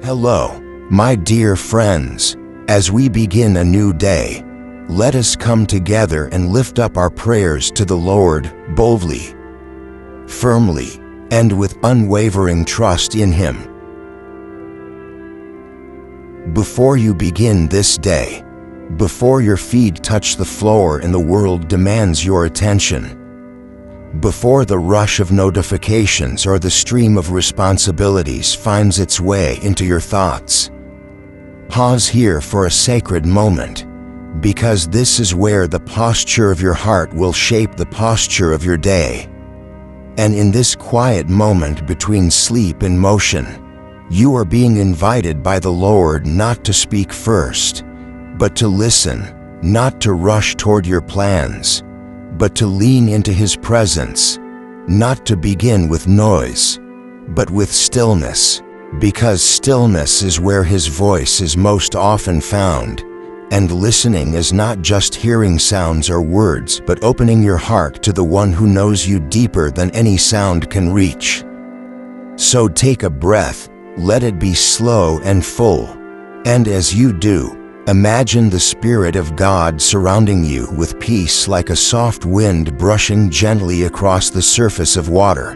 Hello, my dear friends. As we begin a new day, let us come together and lift up our prayers to the Lord boldly, firmly, and with unwavering trust in Him. Before you begin this day, before your feet touch the floor and the world demands your attention, before the rush of notifications or the stream of responsibilities finds its way into your thoughts, pause here for a sacred moment, because this is where the posture of your heart will shape the posture of your day. And in this quiet moment between sleep and motion, you are being invited by the Lord not to speak first, but to listen, not to rush toward your plans, but to lean into His presence, not to begin with noise, but with stillness, because stillness is where His voice is most often found, and listening is not just hearing sounds or words, but opening your heart to the one who knows you deeper than any sound can reach. So take a breath, let it be slow and full, and as you do, imagine the Spirit of God surrounding you with peace like a soft wind brushing gently across the surface of water,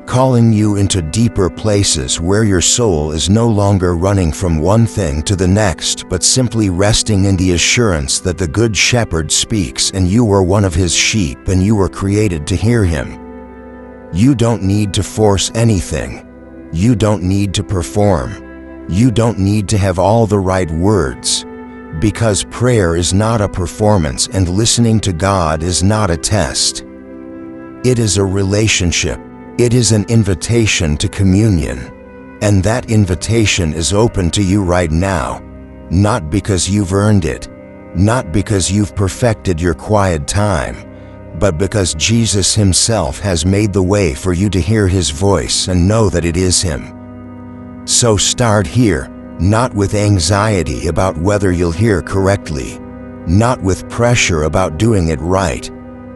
calling you into deeper places where your soul is no longer running from one thing to the next, but simply resting in the assurance that the Good Shepherd speaks and you are one of His sheep and you were created to hear Him. You don't need to force anything. You don't need to perform. You don't need to have all the right words, because prayer is not a performance and listening to God is not a test. It is a relationship. It is an invitation to communion, and that invitation is open to you right now, not because you've earned it, not because you've perfected your quiet time, but because Jesus Himself has made the way for you to hear His voice and know that it is Him. So start here, not with anxiety about whether you'll hear correctly, not with pressure about doing it right,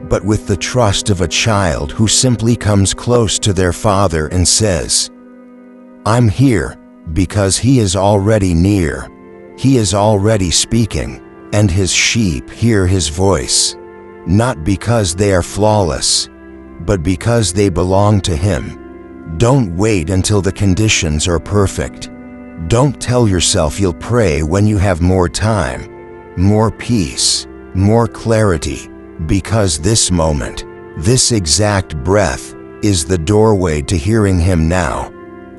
but with the trust of a child who simply comes close to their father and says, "I'm here," because He is already near. He is already speaking, and His sheep hear His voice, not because they are flawless, but because they belong to Him. Don't wait until the conditions are perfect. Don't tell yourself you'll pray when you have more time, more peace, more clarity, because this moment, this exact breath, is the doorway to hearing Him now,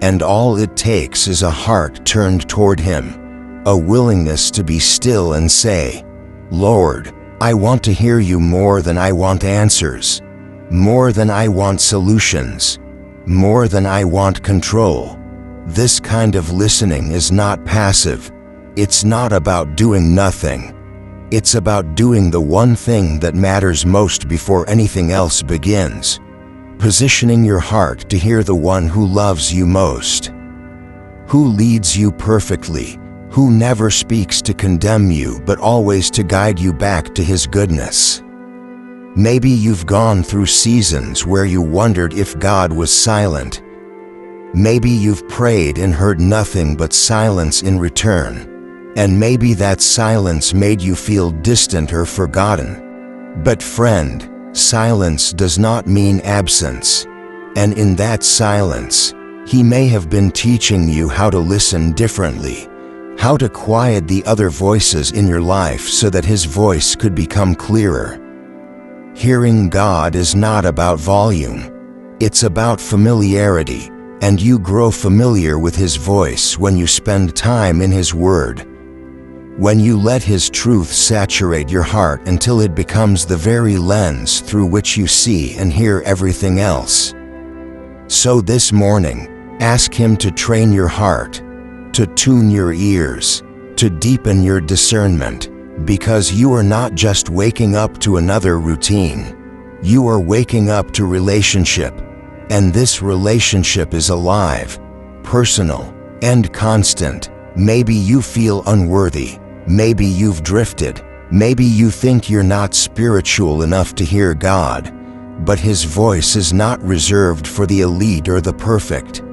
and all it takes is a heart turned toward Him, a willingness to be still and say, "Lord, I want to hear You more than I want answers, more than I want solutions, more than I want control." This kind of listening is not passive. It's not about doing nothing. It's about doing the one thing that matters most before anything else begins, positioning your heart to hear the one who loves you most, who leads you perfectly, who never speaks to condemn you but always to guide you back to His goodness. Maybe you've gone through seasons where you wondered if God was silent. Maybe you've prayed and heard nothing but silence in return, and maybe that silence made you feel distant or forgotten. But friend, silence does not mean absence, and in that silence, He may have been teaching you how to listen differently, how to quiet the other voices in your life so that His voice could become clearer. Hearing God is not about volume. It's about familiarity, and you grow familiar with His voice when you spend time in His Word. When you let His truth saturate your heart until it becomes the very lens through which you see and hear everything else. So this morning, ask Him to train your heart, to tune your ears, to deepen your discernment, because you are not just waking up to another routine. You are waking up to relationship, and this relationship is alive, personal, and constant. Maybe you feel unworthy. Maybe you've drifted. Maybe you think you're not spiritual enough to hear God, but His voice is not reserved for the elite or the perfect.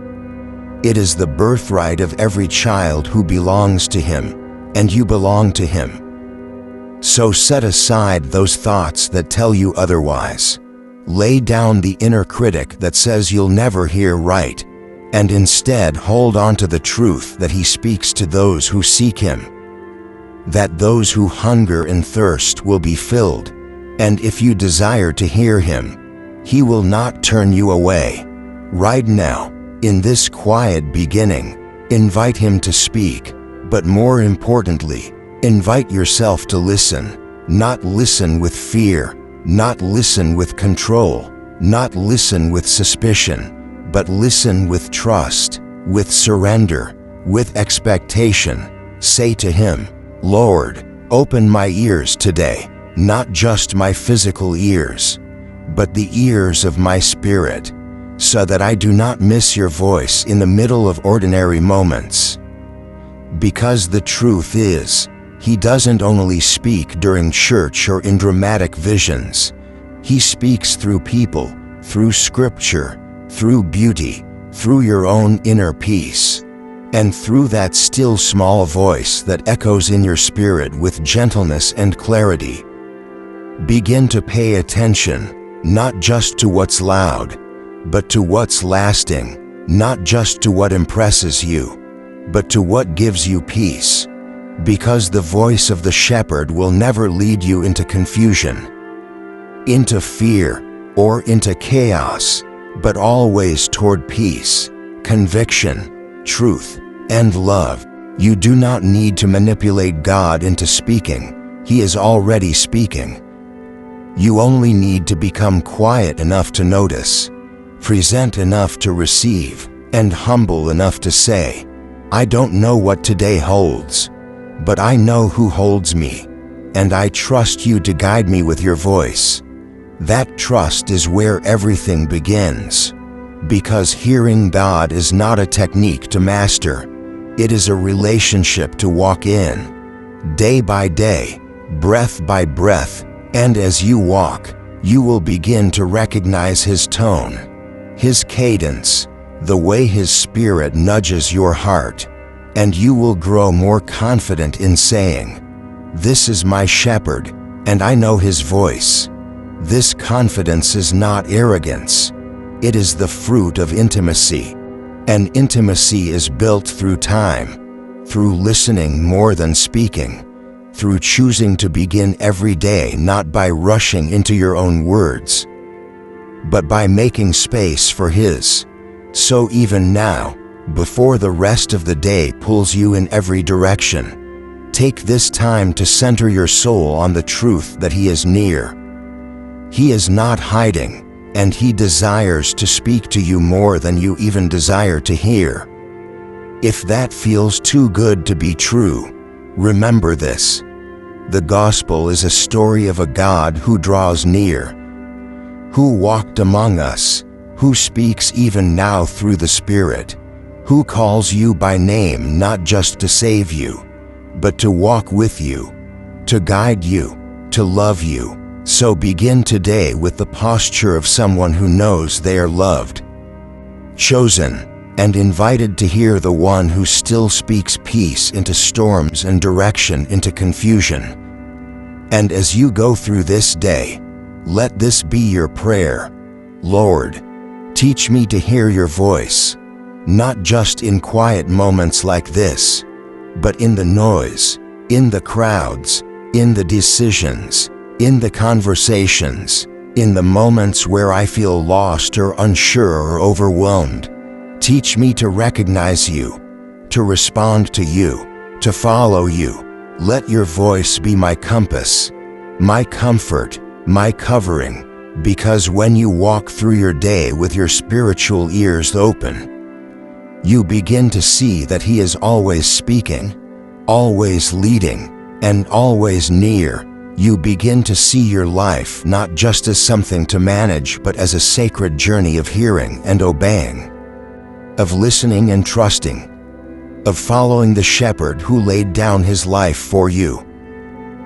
It is the birthright of every child who belongs to Him, and you belong to Him. So set aside those thoughts that tell you otherwise. Lay down the inner critic that says you'll never hear right, and instead hold on to the truth that He speaks to those who seek Him. That those who hunger and thirst will be filled, and if you desire to hear Him, He will not turn you away. Right now, in this quiet beginning, invite Him to speak, but more importantly, invite yourself to listen. Not listen with fear, not listen with control, not listen with suspicion, but listen with trust, with surrender, with expectation. Say to Him, Lord, open my ears today, not just my physical ears, but the ears of my spirit, so that I do not miss your voice in the middle of ordinary moments. Because the truth is, He doesn't only speak during church or in dramatic visions. He speaks through people, through scripture, through beauty, through your own inner peace, and through that still small voice that echoes in your spirit with gentleness and clarity. Begin to pay attention, not just to what's loud, but to what's lasting, not just to what impresses you, but to what gives you peace. Because the voice of the shepherd will never lead you into confusion, into fear, or into chaos, but always toward peace, conviction, truth, and love. You do not need to manipulate God into speaking. He is already speaking. You only need to become quiet enough to notice, present enough to receive, and humble enough to say, I don't know what today holds, but I know who holds me, and I trust you to guide me with your voice. That trust is where everything begins, because hearing God is not a technique to master. It is a relationship to walk in, day by day, breath by breath, and as you walk, you will begin to recognize His tone, His cadence, the way His Spirit nudges your heart, and you will grow more confident in saying, This is my shepherd, and I know his voice. This confidence is not arrogance. It is the fruit of intimacy, and intimacy is built through time, through listening more than speaking, through choosing to begin every day not by rushing into your own words, but by making space for His. So even now, before the rest of the day pulls you in every direction, take this time to center your soul on the truth that He is near. He is not hiding, and He desires to speak to you more than you even desire to hear. If that feels too good to be true, remember this. The gospel is a story of a God who draws near, who walked among us, who speaks even now through the Spirit, who calls you by name not just to save you, but to walk with you, to guide you, to love you. So begin today with the posture of someone who knows they are loved, chosen, and invited to hear the one who still speaks peace into storms and direction into confusion. And as you go through this day, let this be your prayer. Lord, teach me to hear your voice, not just in quiet moments like this, but in the noise, in the crowds, in the decisions, in the conversations, in the moments where I feel lost or unsure or overwhelmed. Teach me to recognize you, to respond to you, to follow you. Let your voice be my compass, my comfort, my covering, because when you walk through your day with your spiritual ears open, you begin to see that He is always speaking, always leading, and always near. You begin to see your life not just as something to manage, but as a sacred journey of hearing and obeying, of listening and trusting, of following the shepherd who laid down his life for you.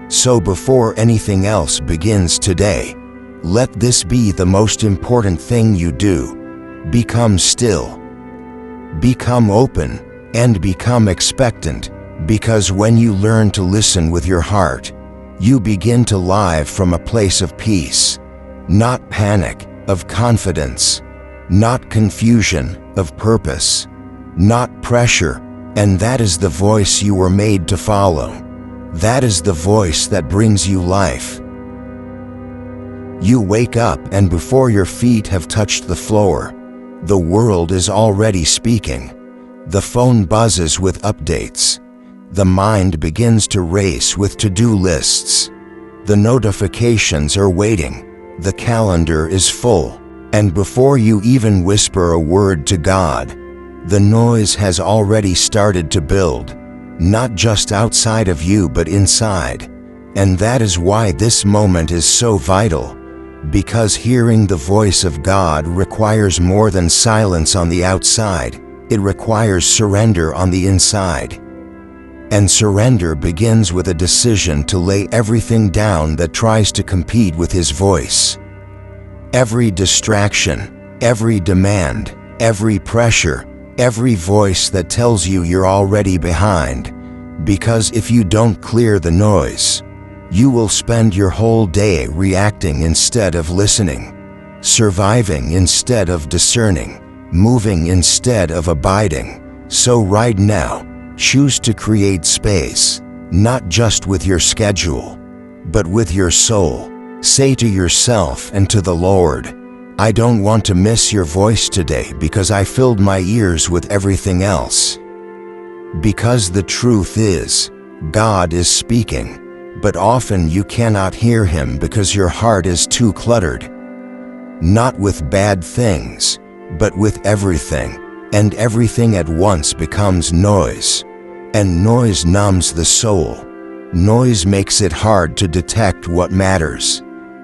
So before anything else begins today, let this be the most important thing you do. Become still. Become open and become expectant, because when you learn to listen with your heart, you begin to live from a place of peace, not panic, of confidence, not confusion, of purpose, not pressure, and that is the voice you were made to follow. That is the voice that brings you life. You wake up, and before your feet have touched the floor, the world is already speaking. The phone buzzes with updates. The mind begins to race with to-do lists. The notifications are waiting. The calendar is full. And before you even whisper a word to God, the noise has already started to build, not just outside of you but inside. And that is why this moment is so vital, because hearing the voice of God requires more than silence on the outside. It requires surrender on the inside. And surrender begins with a decision to lay everything down that tries to compete with His voice. Every distraction, every demand, every pressure, every voice that tells you you're already behind. Because if you don't clear the noise, you will spend your whole day reacting instead of listening, surviving instead of discerning, moving instead of abiding. So right now, choose to create space, not just with your schedule, but with your soul. Say to yourself and to the Lord, I don't want to miss your voice today because I filled my ears with everything else. Because the truth is, God is speaking, but often you cannot hear Him because your heart is too cluttered. Not with bad things, but with everything, and everything at once becomes noise. And noise numbs the soul. Noise makes it hard to detect what matters.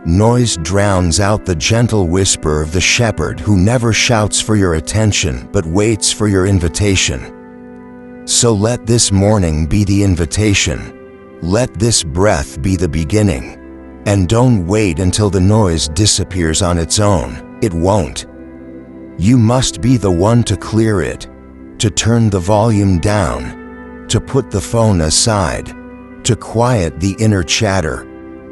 Noise drowns out the gentle whisper of the shepherd who never shouts for your attention but waits for your invitation. So let this morning be the invitation. Let this breath be the beginning. And don't wait until the noise disappears on its own. It won't. You must be the one to clear it, to turn the volume down, to put the phone aside, to quiet the inner chatter,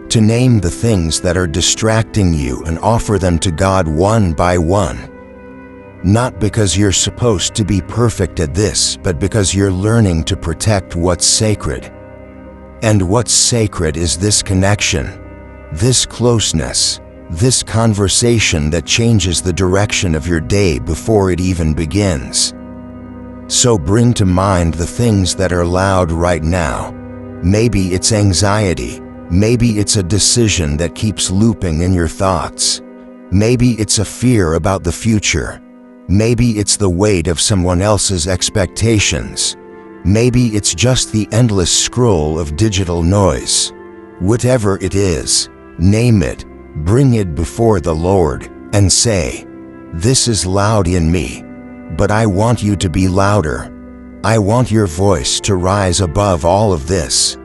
to name the things that are distracting you and offer them to God one by one. Not because you're supposed to be perfect at this, but because you're learning to protect what's sacred. And what's sacred is this connection, this closeness, this conversation that changes the direction of your day before it even begins. So bring to mind the things that are loud right now. Maybe it's anxiety. Maybe it's a decision that keeps looping in your thoughts. Maybe it's a fear about the future. Maybe it's the weight of someone else's expectations. Maybe it's just the endless scroll of digital noise. Whatever it is, name it, bring it before the Lord, and say, this is loud in me, but I want you to be louder. I want your voice to rise above all of this.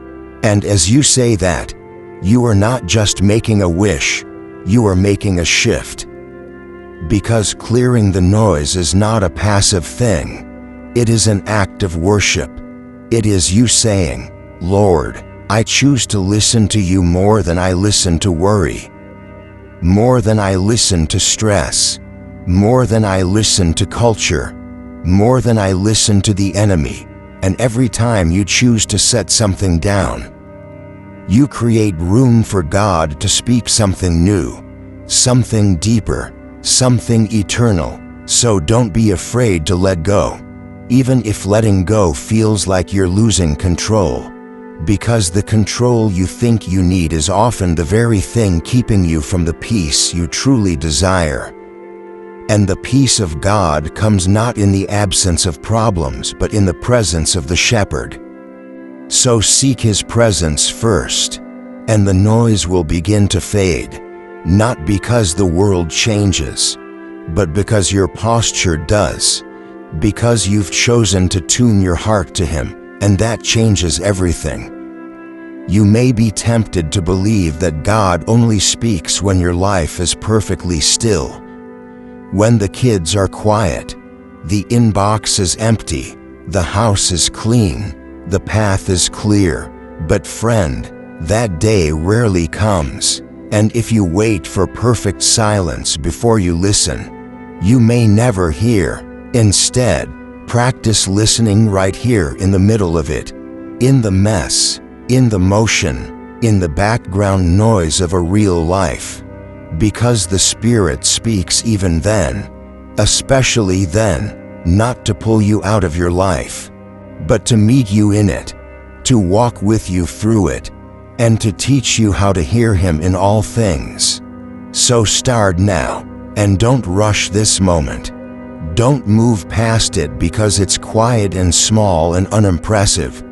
And as you say that, you are not just making a wish, you are making a shift. Because clearing the noise is not a passive thing. It is an act of worship. It is you saying, Lord, I choose to listen to you more than I listen to worry, more than I listen to stress, more than I listen to culture, more than I listen to the enemy. And every time you choose to set something down, you create room for God to speak something new, something deeper, something eternal. So don't be afraid to let go, even if letting go feels like you're losing control, because the control you think you need is often the very thing keeping you from the peace you truly desire. And the peace of God comes not in the absence of problems but in the presence of the shepherd. So seek His presence first, and the noise will begin to fade, not because the world changes, but because your posture does, because you've chosen to tune your heart to Him, and that changes everything. You may be tempted to believe that God only speaks when your life is perfectly still, when the kids are quiet, The inbox is empty, the house is clean, the path is clear. But friend, that day rarely comes, and if you wait for perfect silence before you listen, you may never hear. Instead, practice listening right here in the middle of it, in the mess, in the motion, in the background noise of a real life. Because the Spirit speaks even then, especially then, not to pull you out of your life, but to meet you in it, to walk with you through it, and to teach you how to hear Him in all things. So start now, and don't rush this moment. Don't move past it because it's quiet and small and unimpressive,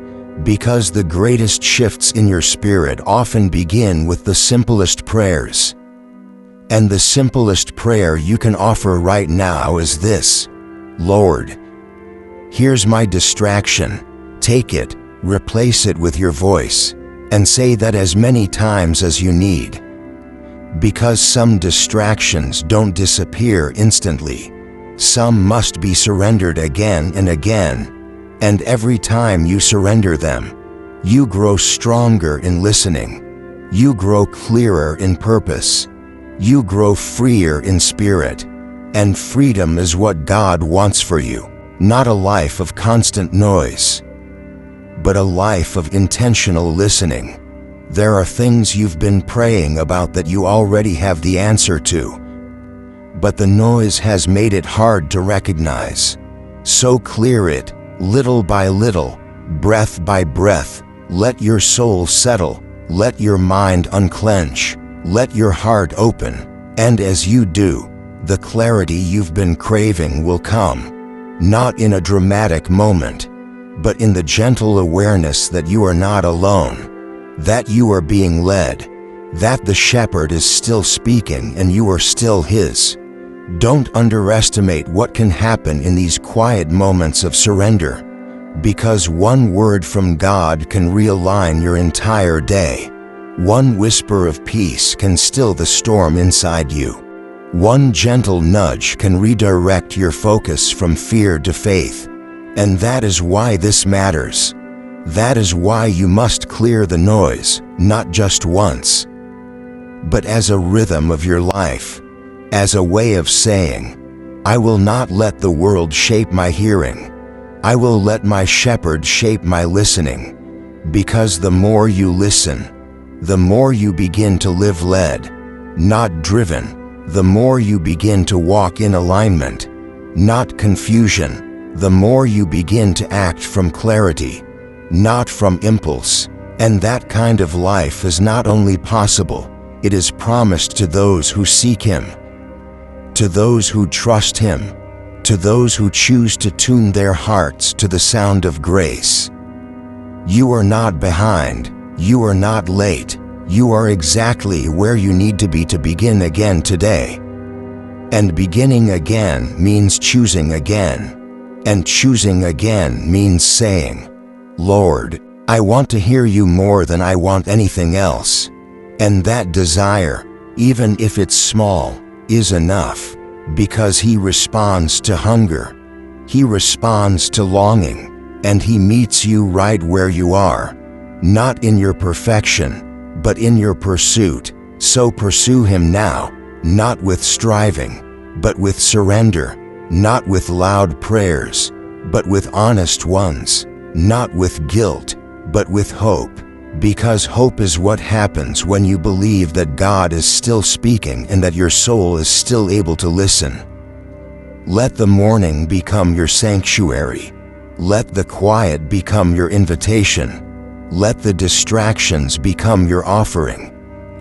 because the greatest shifts in your spirit often begin with the simplest prayers. And the simplest prayer you can offer right now is this: Lord, here's my distraction. Take it, replace it with your voice, and say that as many times as you need. Because some distractions don't disappear instantly. Some must be surrendered again and again, and every time you surrender them, you grow stronger in listening. You grow clearer in purpose. You grow freer in spirit. And freedom is what God wants for you, not a life of constant noise, but a life of intentional listening. There are things you've been praying about that you already have the answer to, but the noise has made it hard to recognize. So clear it, little by little, breath by breath. Let your soul settle, let your mind unclench, let your heart open, and as you do, the clarity you've been craving will come, not in a dramatic moment, but in the gentle awareness that you are not alone, that you are being led, that the shepherd is still speaking and you are still his. Don't underestimate what can happen in these quiet moments of surrender, because one word from God can realign your entire day. One whisper of peace can still the storm inside you. One gentle nudge can redirect your focus from fear to faith. And that is why this matters. That is why you must clear the noise, not just once, but as a rhythm of your life, as a way of saying, I will not let the world shape my hearing. I will let my shepherd shape my listening. Because the more you listen, the more you begin to live led, not driven. The more you begin to walk in alignment, not confusion. The more you begin to act from clarity, not from impulse. And that kind of life is not only possible, it is promised to those who seek Him, to those who trust Him, to those who choose to tune their hearts to the sound of grace. You are not behind, you are not late, you are exactly where you need to be to begin again today. And beginning again means choosing again. And choosing again means saying, Lord, I want to hear you more than I want anything else. And that desire, even if it's small, is enough, because He responds to hunger. He responds to longing, and He meets you right where you are, not in your perfection, but in your pursuit. So pursue Him now, not with striving, but with surrender, not with loud prayers, but with honest ones, not with guilt, but with hope, because hope is what happens when you believe that God is still speaking and that your soul is still able to listen. Let the morning become your sanctuary. Let the quiet become your invitation. Let the distractions become your offering.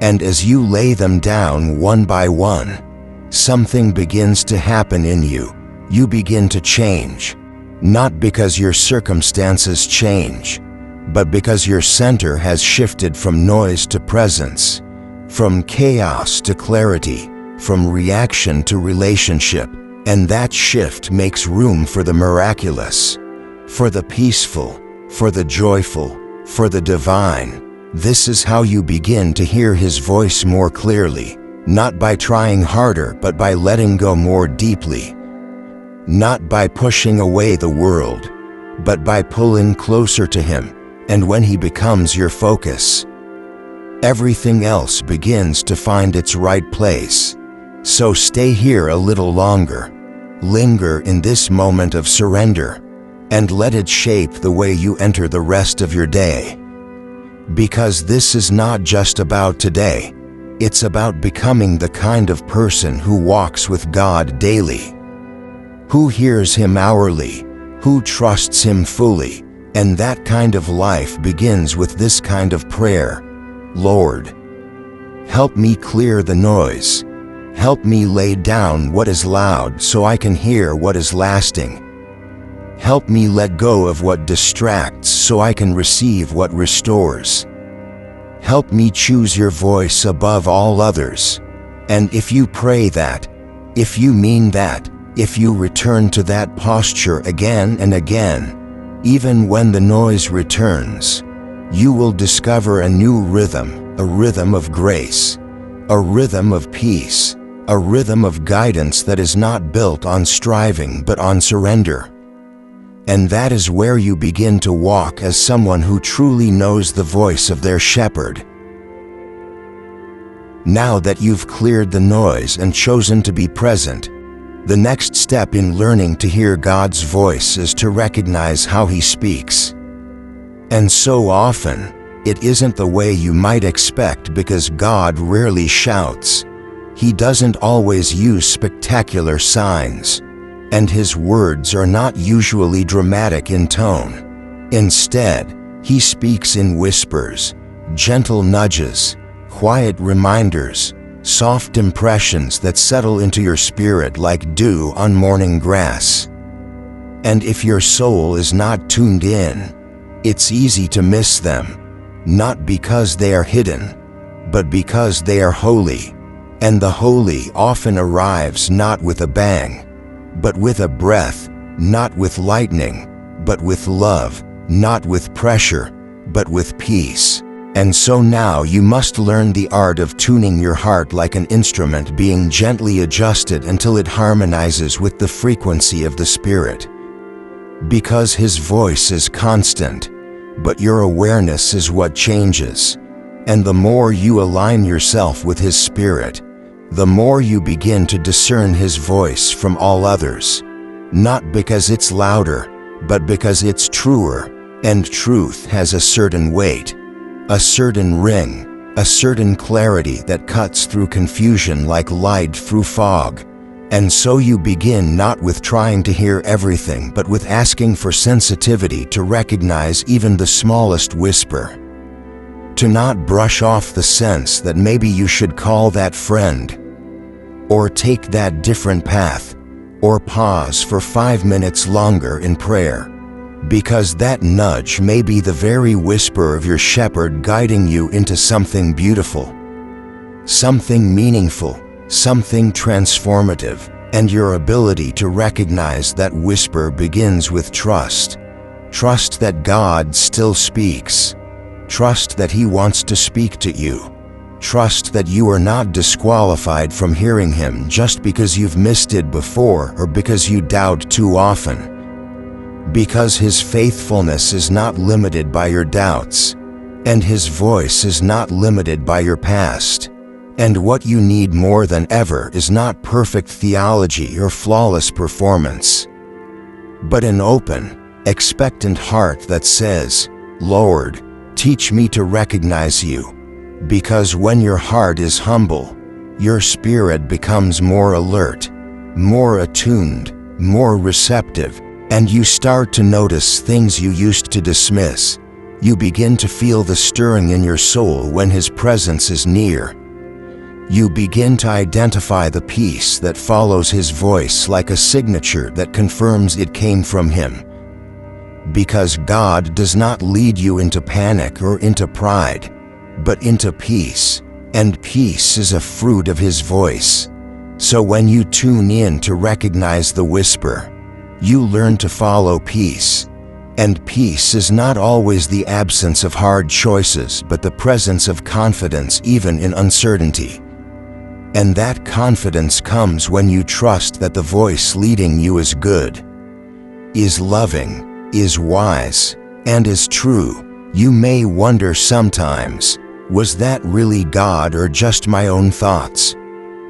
And as you lay them down one by one, something begins to happen in you. You begin to change, not because your circumstances change, but because your center has shifted from noise to presence, from chaos to clarity, from reaction to relationship. And that shift makes room for the miraculous, for the peaceful, for the joyful, for the divine. This is how you begin to hear His voice more clearly, not by trying harder but by letting go more deeply. not by pushing away the world, but by pulling closer to Him, and when He becomes your focus, everything else begins to find its right place. So stay here a little longer, linger in this moment of surrender, and let it shape the way you enter the rest of your day. Because this is not just about today, it's about becoming the kind of person who walks with God daily, who hears Him hourly, who trusts Him fully, and that kind of life begins with this kind of prayer. Lord, help me clear the noise. Help me lay down what is loud so I can hear what is lasting. Help me let go of what distracts so I can receive what restores. Help me choose your voice above all others. And if you pray that, if you mean that, if you return to that posture again and again, even when the noise returns, you will discover a new rhythm, a rhythm of grace, a rhythm of peace, a rhythm of guidance that is not built on striving but on surrender. And that is where you begin to walk as someone who truly knows the voice of their shepherd. Now that you've cleared the noise and chosen to be present, the next step in learning to hear God's voice is to recognize how He speaks. And so often, it isn't the way you might expect because God rarely shouts. He doesn't always use spectacular signs, and His words are not usually dramatic in tone. Instead, He speaks in whispers, gentle nudges, quiet reminders, soft impressions that settle into your spirit like dew on morning grass. And if your soul is not tuned in, it's easy to miss them, not because they are hidden, but because they are holy. And the holy often arrives not with a bang, but with a breath, not with lightning, but with love, not with pressure, but with peace. And so now you must learn the art of tuning your heart like an instrument being gently adjusted until it harmonizes with the frequency of the Spirit. Because His voice is constant, but your awareness is what changes. And the more you align yourself with His Spirit, the more you begin to discern His voice from all others, not because it's louder, but because it's truer, and truth has a certain weight, a certain ring, a certain clarity that cuts through confusion like light through fog. And so you begin not with trying to hear everything, but with asking for sensitivity to recognize even the smallest whisper. To not brush off the sense that maybe you should call that friend, or take that different path, or pause for 5 minutes longer in prayer, because that nudge may be the very whisper of your shepherd guiding you into something beautiful, something meaningful, something transformative. And your ability to recognize that whisper begins with trust. Trust that God still speaks. Trust that He wants to speak to you. Trust that you are not disqualified from hearing Him just because you've missed it before or because you doubt too often. Because His faithfulness is not limited by your doubts, and His voice is not limited by your past. And what you need more than ever is not perfect theology or flawless performance, but an open, expectant heart that says, Lord, teach me to recognize you. Because when your heart is humble, your spirit becomes more alert, more attuned, more receptive, and you start to notice things you used to dismiss. You begin to feel the stirring in your soul when His presence is near. You begin to identify the peace that follows His voice like a signature that confirms it came from Him. Because God does not lead you into panic or into pride, but into peace, and peace is a fruit of His voice. So when you tune in to recognize the whisper, you learn to follow peace. And peace is not always the absence of hard choices, but the presence of confidence even in uncertainty. And that confidence comes when you trust that the voice leading you is good, is loving, is wise, and is true. You may wonder sometimes, was that really God or just my own thoughts?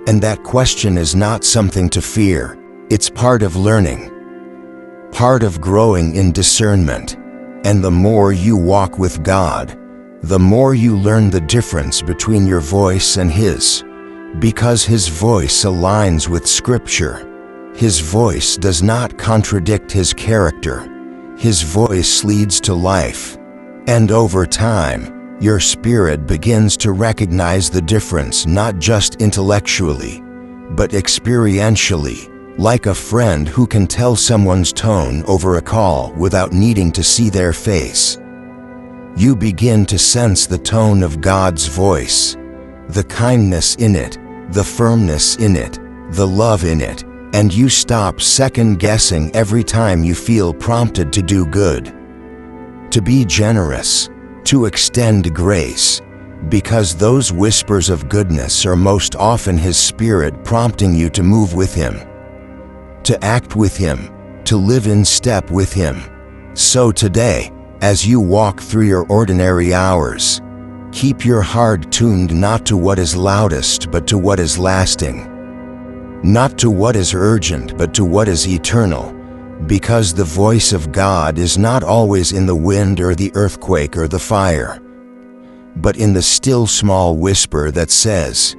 And that question is not something to fear. It's part of learning, part of growing in discernment. And the more you walk with God, the more you learn the difference between your voice and His. Because His voice aligns with Scripture. His voice does not contradict His character. His voice leads to life. And over time, your spirit begins to recognize the difference not just intellectually, but experientially, like a friend who can tell someone's tone over a call without needing to see their face. You begin to sense the tone of God's voice, the kindness in it, the firmness in it, the love in it, and you stop second-guessing every time you feel prompted to do good, to be generous, to extend grace, because those whispers of goodness are most often His Spirit prompting you to move with Him, to act with Him, to live in step with Him. So today, as you walk through your ordinary hours, keep your heart tuned not to what is loudest but to what is lasting, not to what is urgent but to what is eternal, because the voice of God is not always in the wind or the earthquake or the fire, but in the still small whisper that says,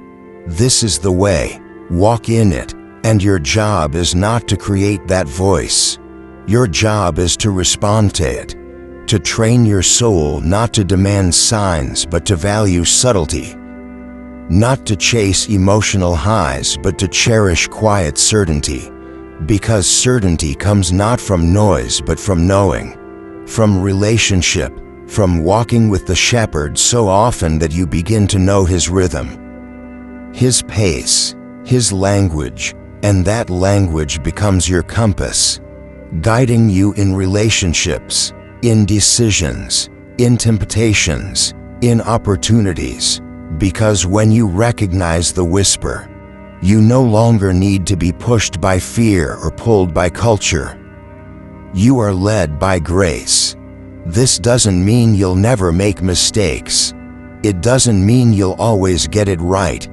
"This is the way, walk in it." And your job is not to create that voice. Your job is to respond to it, to train your soul not to demand signs but to value subtlety, not to chase emotional highs but to cherish quiet certainty, because certainty comes not from noise but from knowing, from relationship, from walking with the shepherd so often that you begin to know His rhythm, His pace, His language, and that language becomes your compass, guiding you in relationships, in decisions, in temptations, in opportunities, because when you recognize the whisper, you no longer need to be pushed by fear or pulled by culture. You are led by grace. This doesn't mean you'll never make mistakes. It doesn't mean you'll always get it right.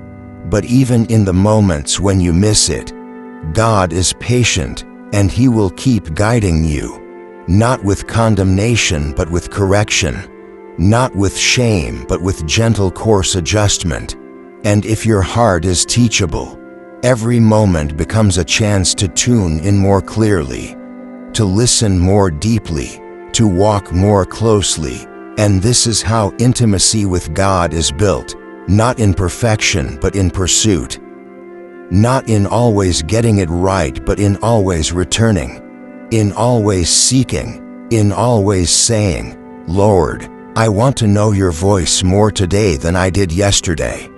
But even in the moments when you miss it, God is patient, and He will keep guiding you, not with condemnation but with correction, not with shame but with gentle course adjustment. And if your heart is teachable, every moment becomes a chance to tune in more clearly, to listen more deeply, to walk more closely. And this is how intimacy with God is built, not in perfection but in pursuit, not in always getting it right but in always returning, in always seeking, in always saying, "Lord, I want to know your voice more today than I did yesterday."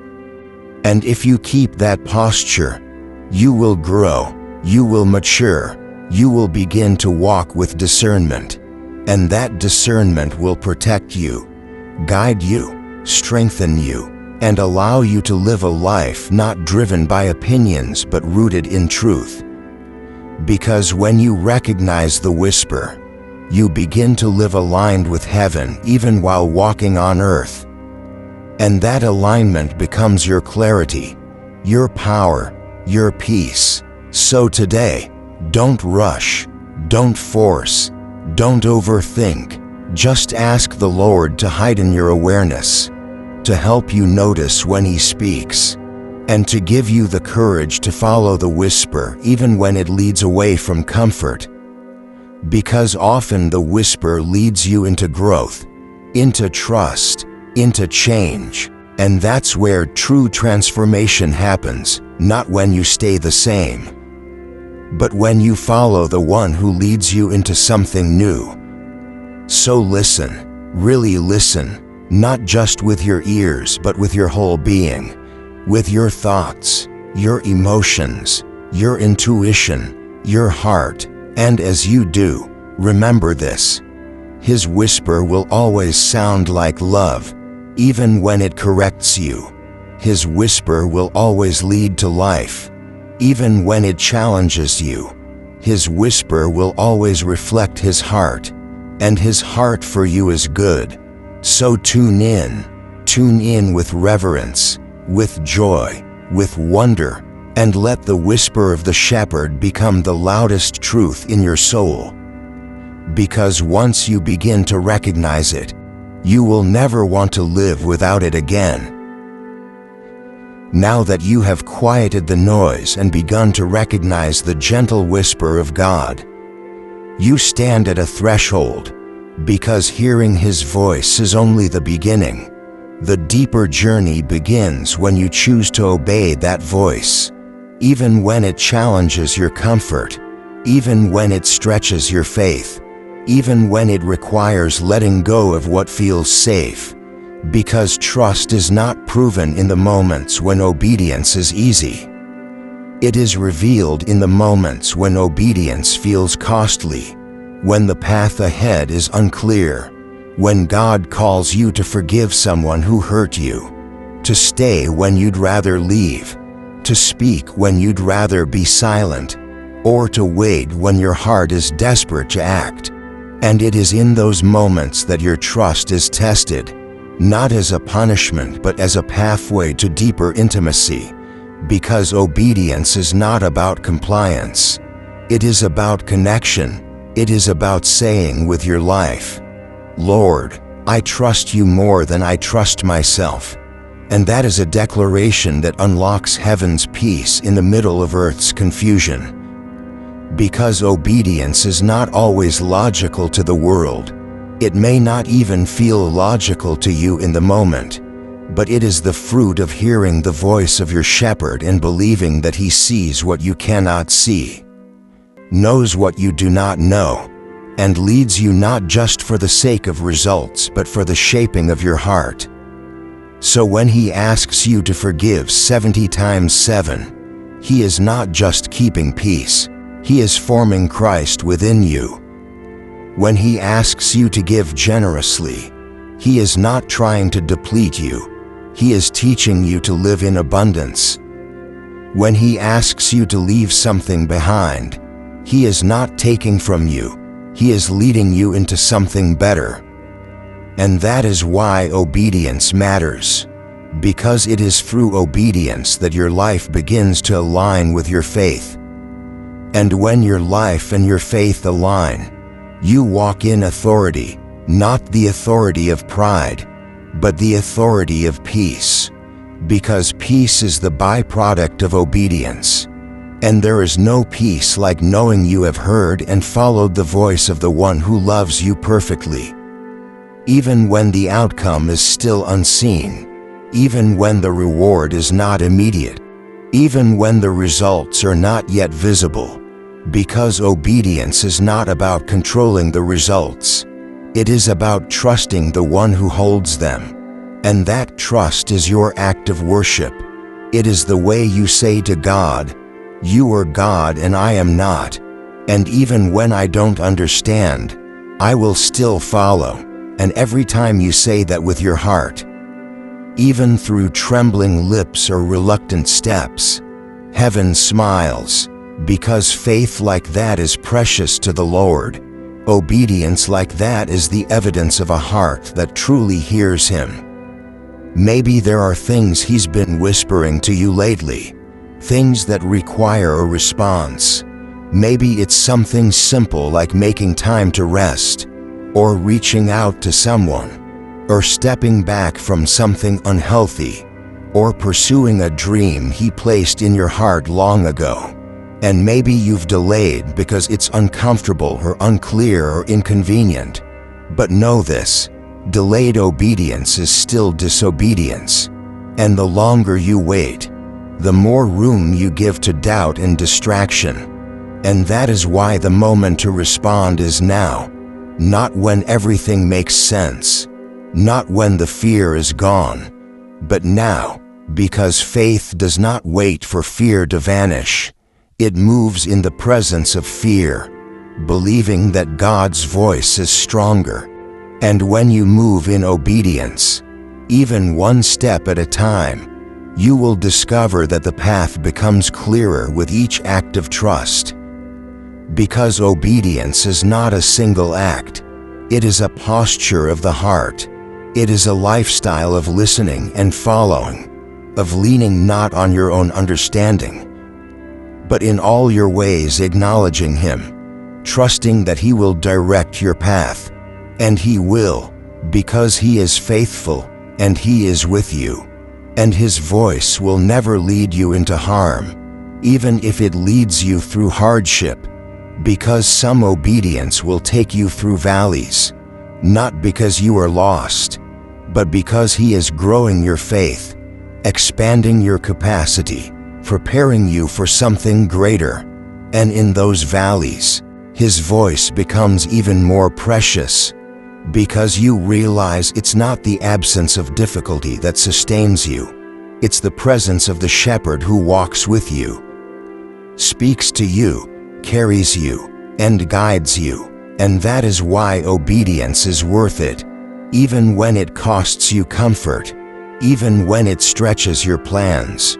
And if you keep that posture, you will grow, you will mature, you will begin to walk with discernment. And that discernment will protect you, guide you, strengthen you, and allow you to live a life not driven by opinions but rooted in truth. Because when you recognize the whisper, you begin to live aligned with heaven even while walking on earth. And that alignment becomes your clarity, your power, your peace. So today, don't rush, don't force, don't overthink. Just ask the Lord to heighten your awareness, to help you notice when He speaks, and to give you the courage to follow the whisper even when it leads away from comfort. Because often the whisper leads you into growth, into trust, into change, and that's where true transformation happens, not when you stay the same, but when you follow the one who leads you into something new. So listen, really listen, not just with your ears but with your whole being, with your thoughts, your emotions, your intuition, your heart. And as you do, remember this: His whisper will always sound like love, even when it corrects you. His whisper will always lead to life. Even when it challenges you, His whisper will always reflect His heart, and His heart for you is good. So tune in with reverence, with joy, with wonder, and let the whisper of the shepherd become the loudest truth in your soul. Because once you begin to recognize it, you will never want to live without it again. Now that you have quieted the noise and begun to recognize the gentle whisper of God, you stand at a threshold, because hearing His voice is only the beginning. The deeper journey begins when you choose to obey that voice, even when it challenges your comfort, even when it stretches your faith, even when it requires letting go of what feels safe. Because trust is not proven in the moments when obedience is easy. It is revealed in the moments when obedience feels costly, when the path ahead is unclear, when God calls you to forgive someone who hurt you, to stay when you'd rather leave, to speak when you'd rather be silent, or to wait when your heart is desperate to act. And it is in those moments that your trust is tested, not as a punishment but as a pathway to deeper intimacy, because obedience is not about compliance. It is about connection. It is about saying with your life, "Lord, I trust you more than I trust myself." And that is a declaration that unlocks heaven's peace in the middle of earth's confusion. Because obedience is not always logical to the world. It may not even feel logical to you in the moment, but it is the fruit of hearing the voice of your shepherd and believing that He sees what you cannot see, knows what you do not know, and leads you not just for the sake of results but for the shaping of your heart. So when He asks you to forgive 70 times 7, He is not just keeping peace, He is forming Christ within you. When He asks you to give generously, He is not trying to deplete you, He is teaching you to live in abundance. When He asks you to leave something behind, He is not taking from you, He is leading you into something better. And that is why obedience matters, because it is through obedience that your life begins to align with your faith. And when your life and your faith align, you walk in authority, not the authority of pride, but the authority of peace, because peace is the byproduct of obedience. And there is no peace like knowing you have heard and followed the voice of the one who loves you perfectly. Even when the outcome is still unseen, even when the reward is not immediate, even when the results are not yet visible. Because obedience is not about controlling the results. It is about trusting the one who holds them. And that trust is your act of worship. It is the way you say to God, "You are God and I am not. And even when I don't understand, I will still follow." And every time you say that with your heart, even through trembling lips or reluctant steps, heaven smiles. Because faith like that is precious to the Lord. Obedience like that is the evidence of a heart that truly hears Him. Maybe there are things He's been whispering to you lately, things that require a response. Maybe it's something simple like making time to rest, or reaching out to someone, or stepping back from something unhealthy, or pursuing a dream He placed in your heart long ago. And maybe you've delayed because it's uncomfortable or unclear or inconvenient. But know this, delayed obedience is still disobedience. And the longer you wait, the more room you give to doubt and distraction. And that is why the moment to respond is now. Not when everything makes sense, not when the fear is gone, but now, because faith does not wait for fear to vanish. It moves in the presence of fear, believing that God's voice is stronger. And when you move in obedience, even one step at a time, you will discover that the path becomes clearer with each act of trust. Because obedience is not a single act, it is a posture of the heart. It is a lifestyle of listening and following, of leaning not on your own understanding, but in all your ways acknowledging Him, trusting that He will direct your path, and He will, because He is faithful, and He is with you, and His voice will never lead you into harm, even if it leads you through hardship, because some obedience will take you through valleys, not because you are lost, but because He is growing your faith, expanding your capacity, preparing you for something greater, and in those valleys, His voice becomes even more precious, because you realize it's not the absence of difficulty that sustains you, it's the presence of the shepherd who walks with you, speaks to you, carries you, and guides you, and that is why obedience is worth it, even when it costs you comfort, even when it stretches your plans,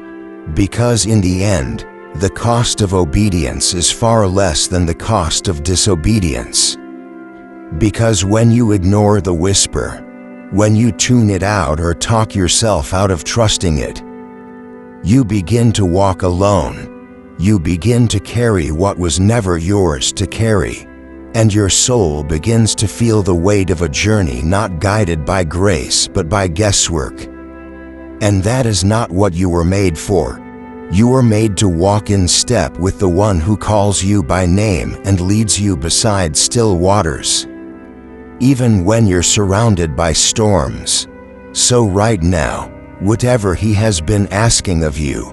because in the end, the cost of obedience is far less than the cost of disobedience. Because when you ignore the whisper, when you tune it out or talk yourself out of trusting it, you begin to walk alone. You begin to carry what was never yours to carry, and your soul begins to feel the weight of a journey not guided by grace but by guesswork. And that is not what you were made for. You were made to walk in step with the one who calls you by name and leads you beside still waters. Even when you're surrounded by storms. So right now, whatever He has been asking of you,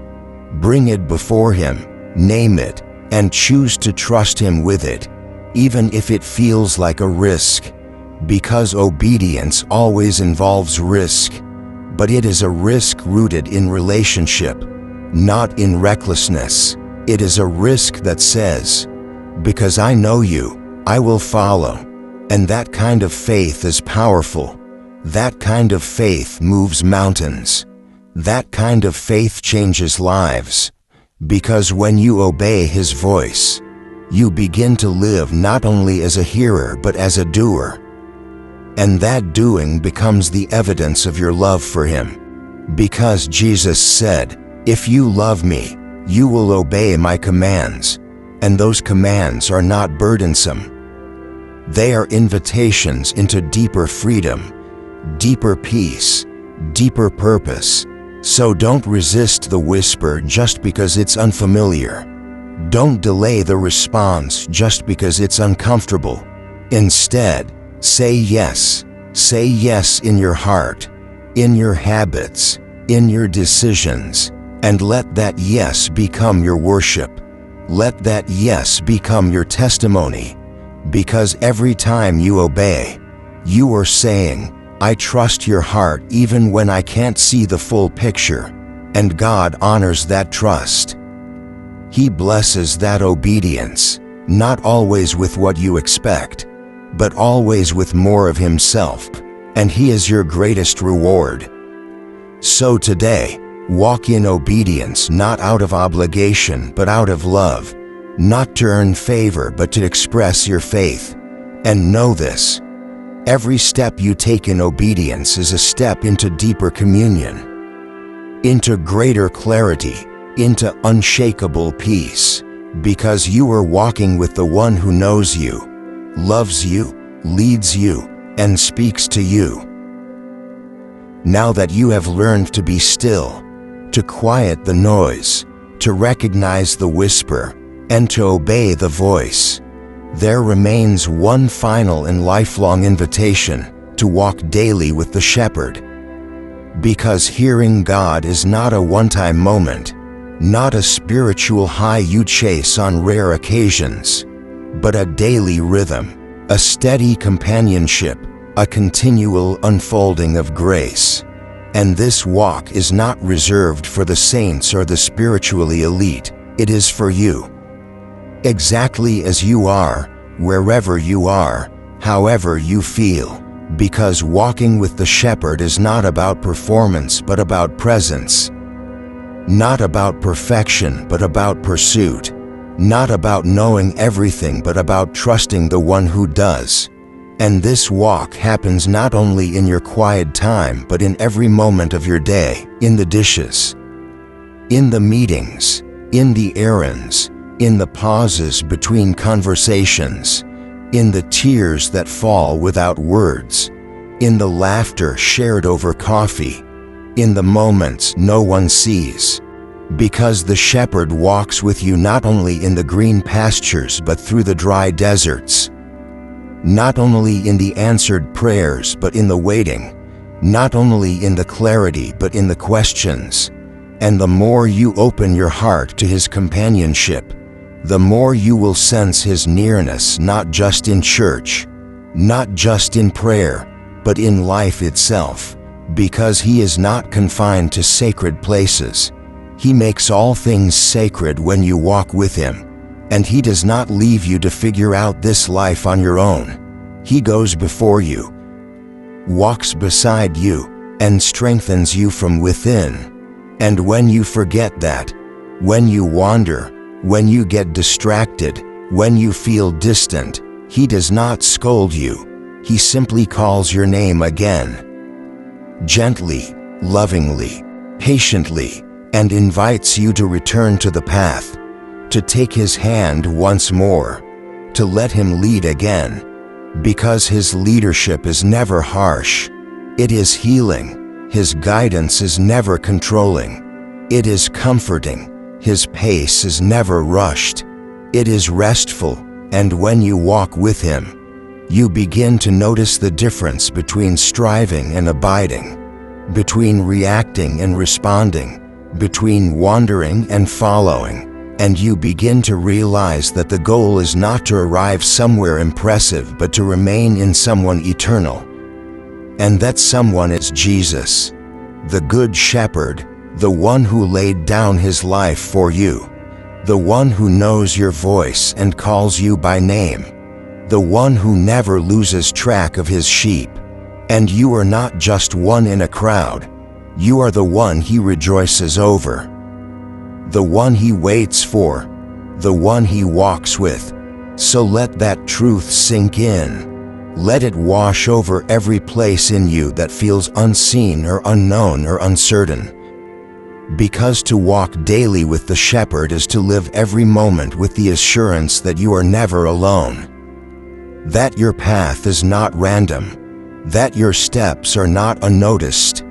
bring it before Him, name it, and choose to trust Him with it, even if it feels like a risk, because obedience always involves risk, but it is a risk rooted in relationship, not in recklessness. It is a risk that says, because I know you, I will follow, and that kind of faith is powerful. That kind of faith moves mountains. That kind of faith changes lives. Because when you obey His voice, you begin to live not only as a hearer but as a doer. And that doing becomes the evidence of your love for Him. Because Jesus said, "If you love me, you will obey my commands," and those commands are not burdensome. They are invitations into deeper freedom, deeper peace, deeper purpose. So don't resist the whisper just because it's unfamiliar. Don't delay the response just because it's uncomfortable. Instead, say yes. Say yes in your heart, in your habits, in your decisions, and let that yes become your worship. Let that yes become your testimony. Because every time you obey, you are saying, I trust your heart even when I can't see the full picture, and God honors that trust. He blesses that obedience, not always with what you expect, but always with more of Himself, and He is your greatest reward. So today, walk in obedience not out of obligation but out of love, not to earn favor but to express your faith. And know this. Every step you take in obedience is a step into deeper communion, into greater clarity, into unshakable peace, because you are walking with the one who knows you, loves you, leads you, and speaks to you. Now that you have learned to be still, to quiet the noise, to recognize the whisper, and to obey the voice, there remains one final and lifelong invitation to walk daily with the Shepherd. Because hearing God is not a one-time moment, not a spiritual high you chase on rare occasions, but a daily rhythm, a steady companionship, a continual unfolding of grace. And this walk is not reserved for the saints or the spiritually elite, it is for you. Exactly as you are, wherever you are, however you feel, because walking with the Shepherd is not about performance but about presence. Not about perfection, but about pursuit. Not about knowing everything, but about trusting the one who does. And this walk happens not only in your quiet time, but in every moment of your day, in the dishes, in the meetings, in the errands, in the pauses between conversations, in the tears that fall without words, in the laughter shared over coffee, in the moments no one sees. Because the shepherd walks with you not only in the green pastures but through the dry deserts. Not only in the answered prayers but in the waiting. Not only in the clarity but in the questions. And the more you open your heart to his companionship, the more you will sense his nearness, not just in church, not just in prayer, but in life itself. Because he is not confined to sacred places. He makes all things sacred when you walk with him. And he does not leave you to figure out this life on your own. He goes before you, walks beside you, and strengthens you from within. And when you forget that, when you wander, when you get distracted, when you feel distant, he does not scold you. He simply calls your name again. Gently, lovingly, patiently, and invites you to return to the path, to take his hand once more, to let him lead again. Because his leadership is never harsh. It is healing. His guidance is never controlling. It is comforting. His pace is never rushed. It is restful, and when you walk with him, you begin to notice the difference between striving and abiding, between reacting and responding, between wandering and following, and you begin to realize that the goal is not to arrive somewhere impressive but to remain in someone eternal. And that someone is Jesus, the Good Shepherd, the one who laid down his life for you, the one who knows your voice and calls you by name, the one who never loses track of his sheep. And you are not just one in a crowd. You are the one he rejoices over, the one he waits for, the one he walks with. So let that truth sink in. Let it wash over every place in you that feels unseen or unknown or uncertain. Because to walk daily with the shepherd is to live every moment with the assurance that you are never alone. That your path is not random, that your steps are not unnoticed,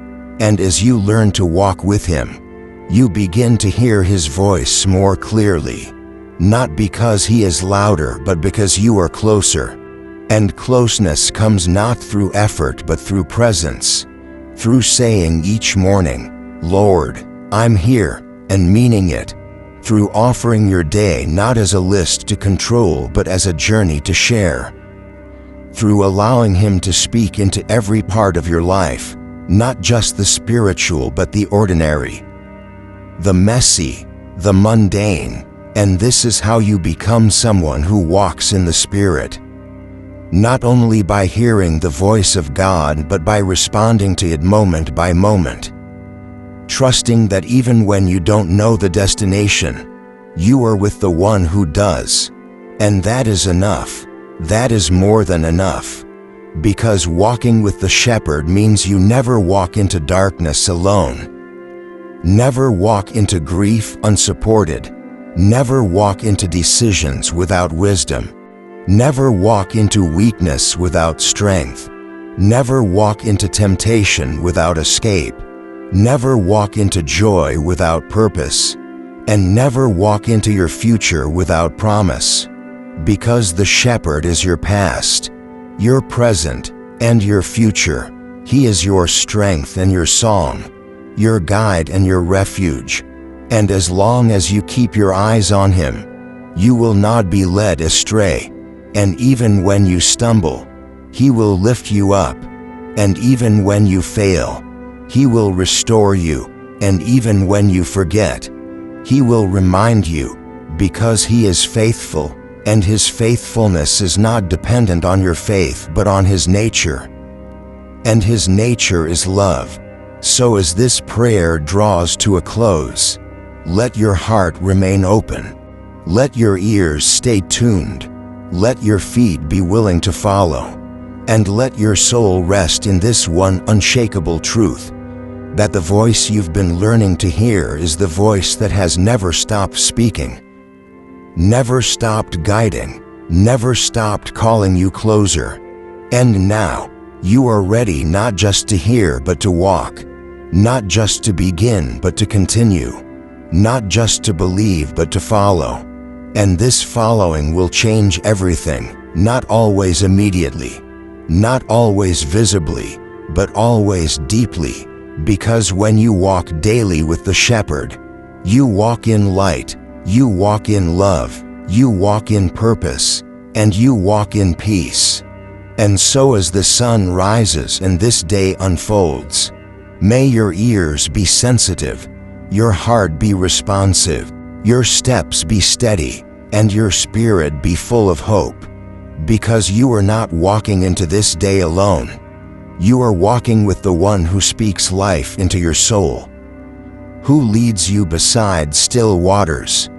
and as you learn to walk with him, you begin to hear his voice more clearly, not because he is louder but because you are closer. And closeness comes not through effort but through presence, through saying each morning, "Lord, I'm here," and meaning it, through offering your day not as a list to control but as a journey to share, through allowing him to speak into every part of your life, not just the spiritual but the ordinary, the messy, the mundane. And this is how you become someone who walks in the Spirit, not only by hearing the voice of God but by responding to it moment by moment, trusting that even when you don't know the destination, you are with the one who does. And that is enough. That is more than enough. Because walking with the shepherd means you never walk into darkness alone. Never walk into grief unsupported. Never walk into decisions without wisdom. Never walk into weakness without strength. Never walk into temptation without escape. Never walk into joy without purpose. And never walk into your future without promise. Because the shepherd is your past, your present, and your future. He is your strength and your song, your guide and your refuge. And as long as you keep your eyes on him, you will not be led astray. And even when you stumble, he will lift you up. And even when you fail, he will restore you. And even when you forget, he will remind you, because he is faithful. And his faithfulness is not dependent on your faith but on his nature. And his nature is love. So as this prayer draws to a close, Let your heart remain open. Let your ears stay tuned. Let your feet be willing to follow. And let your soul rest in this one unshakable truth, that the voice you've been learning to hear is the voice that has never stopped speaking, never stopped guiding, never stopped calling you closer. And now, you are ready not just to hear but to walk, not just to begin but to continue, not just to believe but to follow. And this following will change everything, not always immediately, not always visibly, but always deeply, because when you walk daily with the Shepherd, you walk in light, you walk in love, you walk in purpose, and you walk in peace. And so as the sun rises and this day unfolds, may your ears be sensitive, your heart be responsive, your steps be steady, and your spirit be full of hope. Because you are not walking into this day alone. You are walking with the one who speaks life into your soul, who leads you beside still waters,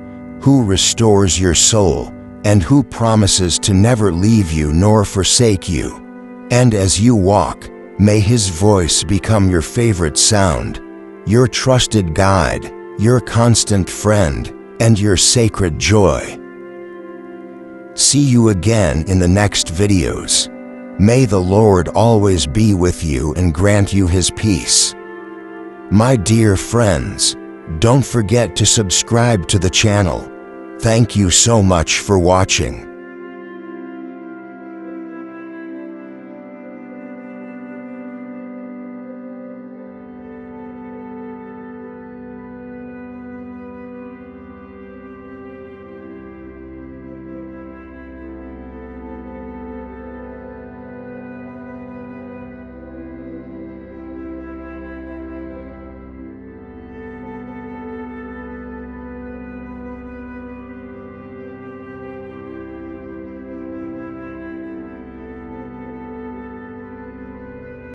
who restores your soul, and who promises to never leave you nor forsake you. And as you walk, may his voice become your favorite sound, your trusted guide, your constant friend, and your sacred joy. See you again in the next videos. May the Lord always be with you and grant you his peace. My dear friends, don't forget to subscribe to the channel. Thank you so much for watching.